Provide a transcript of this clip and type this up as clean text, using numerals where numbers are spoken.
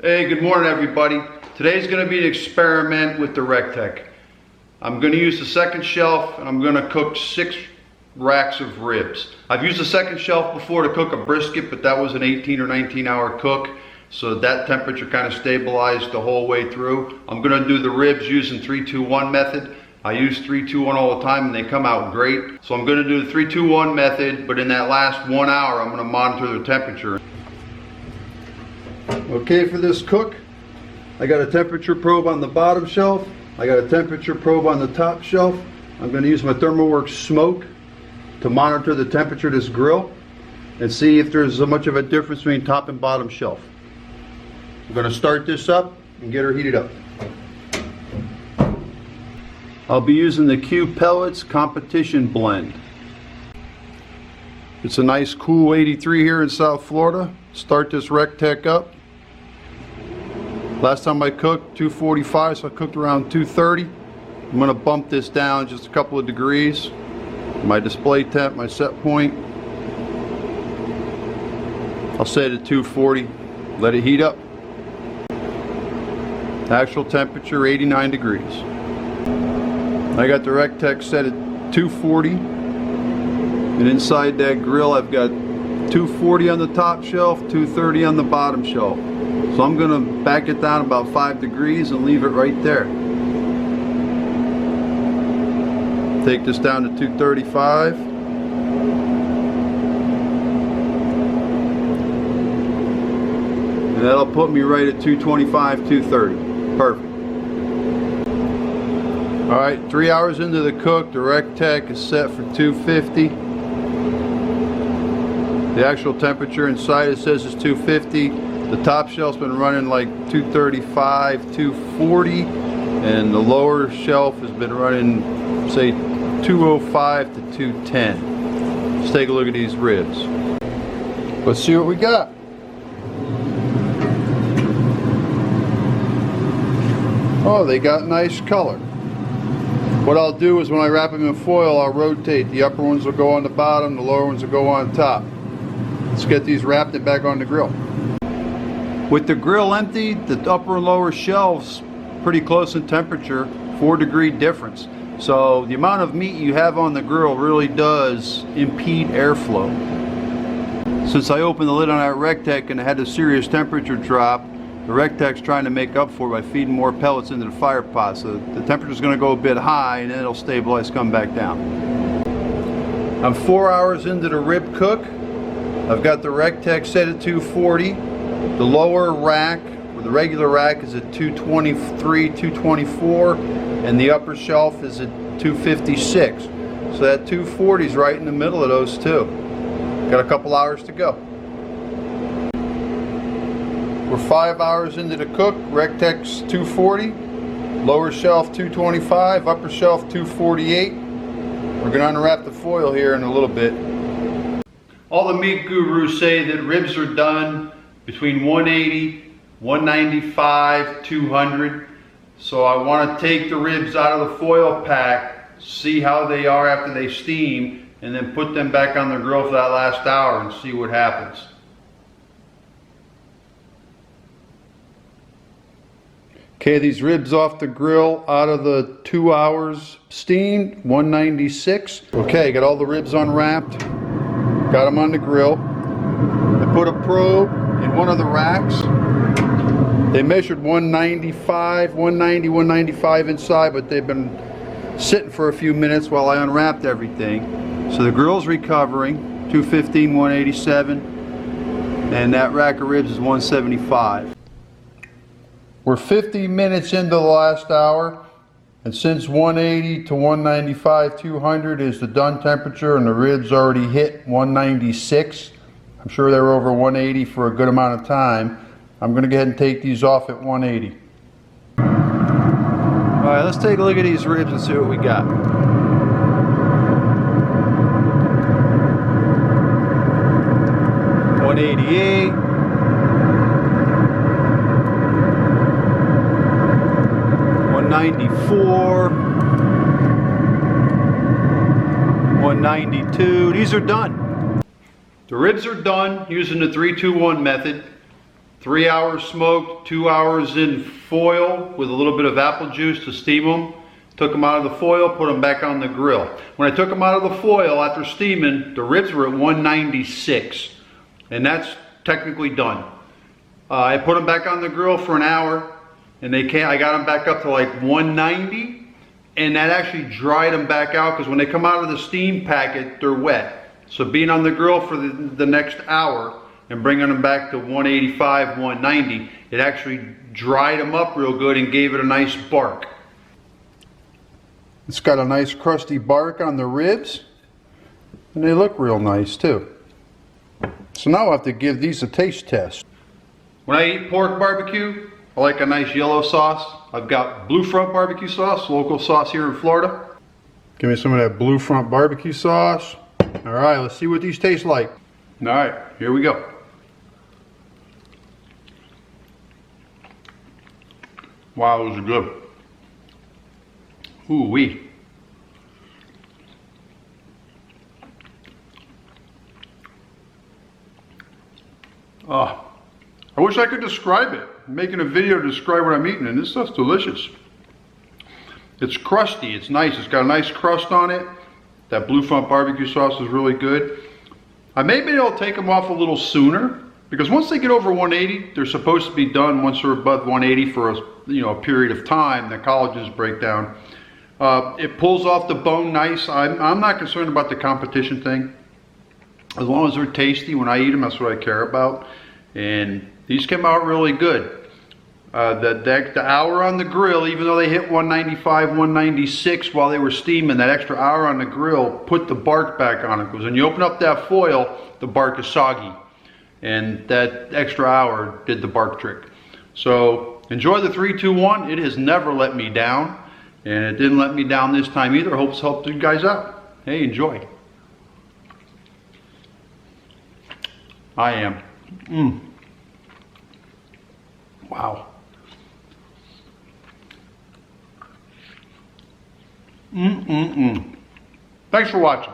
Hey, good morning everybody. Today's going to be an experiment with the REC TEC. I'm going to use the second shelf and I'm going to cook 6 racks of ribs. I've used the second shelf before to cook a brisket, but that was an 18 or 19 hour cook, so that temperature kind of stabilized the whole way through. I'm going to do the ribs using 3-2-1 method. I use 3-2-1 all the time and they come out great. So I'm going to do the 3-2-1 method, but in that last 1 hour I'm going to monitor the temperature. Okay, for this cook, I got a temperature probe on the bottom shelf. I got a temperature probe on the top shelf. I'm going to use my ThermoWorks Smoke to monitor the temperature of this grill and see if there's much of a difference between top and bottom shelf. I'm going to start this up and get her heated up. I'll be using the Q Pellets Competition Blend. It's a nice cool 83 here in South Florida. Start this REC TEC up. Last time I cooked 245, so I cooked around 230. I'm going to bump this down just a couple of degrees. My display temp, my set point, I'll set it at 240. Let it heat up. Actual temperature 89 degrees. I got the REC TEC set at 240, and inside that grill I've got 240 on the top shelf, 230 on the bottom shelf. So I'm going to back it down about 5 degrees and leave it right there. Take this down to 235. And that'll put me right at 225, 230. Perfect. Alright, 3 hours into the cook, the REC TEC is set for 250. The actual temperature inside it says it's 250. The top shelf's been running like 235, 240, and the lower shelf has been running, say, 205 to 210. Let's take a look at these ribs. Let's see what we got. Oh, they got nice color. What I'll do is when I wrap them in foil, I'll rotate. The upper ones will go on the bottom, the lower ones will go on top. Let's get these wrapped and back on the grill. With the grill empty, the upper and lower shelves pretty close in temperature, 4-degree difference. So the amount of meat you have on the grill really does impede airflow. Since I opened the lid on that REC TEC and it had a serious temperature drop, the REC TEC's trying to make up for it by feeding more pellets into the fire pot. So the temperature's going to go a bit high and then it'll stabilize, come back down. I'm 4 hours into the rib cook. I've got the REC TEC set at 240. The lower rack, or the regular rack, is at 223, 224, and the upper shelf is at 256. So that 240 is right in the middle of those two. Got a couple hours to go. We're 5 hours into the cook. REC TEC's 240, lower shelf 225, upper shelf 248. We're going to unwrap the foil here in a little bit. All the meat gurus say that ribs are done between 180, 195, 200. So I want to take the ribs out of the foil pack, see how they are after they steam, and then put them back on the grill for that last hour and see what happens. Okay, these ribs off the grill out of the 2 hours steamed, 196. Okay, got all the ribs unwrapped, got them on the grill. I put a probe in one of the racks. They measured 195, 190, 195 inside, but they've been sitting for a few minutes while I unwrapped everything. So the grill's recovering, 215, 187, and that rack of ribs is 175. We're 50 minutes into the last hour, and since 180 to 195, 200 is the done temperature, and the ribs already hit 196. I'm sure they were over 180 for a good amount of time. I'm going to go ahead and take these off at 180. Alright, let's take a look at these ribs and see what we got. $188. $194. $192. These are done. The ribs are done using the 3-2-1 method. 3 hours smoked, 2 hours in foil with a little bit of apple juice to steam them. Took them out of the foil, put them back on the grill. When I took them out of the foil after steaming, the ribs were at 196, and that's technically done. I put them back on the grill for an hour, and I got them back up to like 190, and that actually dried them back out, because when they come out of the steam packet, they're wet. So being on the grill for the next hour and bringing them back to 185, 190, it actually dried them up real good and gave it a nice bark. It's got a nice crusty bark on the ribs, and they look real nice too. So now I'll have to give these a taste test. When I eat pork barbecue, I like a nice yellow sauce. I've got Blue Front barbecue sauce, local sauce here in Florida. Give me some of that Blue Front barbecue sauce. All right, let's see what these taste like. All right, here we go. Wow, those are good. Ooh wee. Oh, I wish I could describe it. I'm making a video to describe what I'm eating, and this stuff's delicious. It's crusty, it's nice, it's got a nice crust on it. That Blue Front barbecue sauce is really good. Maybe I'll take them off a little sooner, because once they get over 180, they're supposed to be done once they're above 180 for a period of time. The collagens break down. It pulls off the bone nice. I'm not concerned about the competition thing. As long as they're tasty when I eat them, that's what I care about. And these came out really good. The hour on the grill, even though they hit 195, 196 while they were steaming, that extra hour on the grill put the bark back on it. Because when you open up that foil, the bark is soggy. And that extra hour did the bark trick. So enjoy the 3, 2, 1. It has never let me down. And it didn't let me down this time either. I hope it's helped you guys out. Hey, enjoy. I am. Wow. Thanks for watching.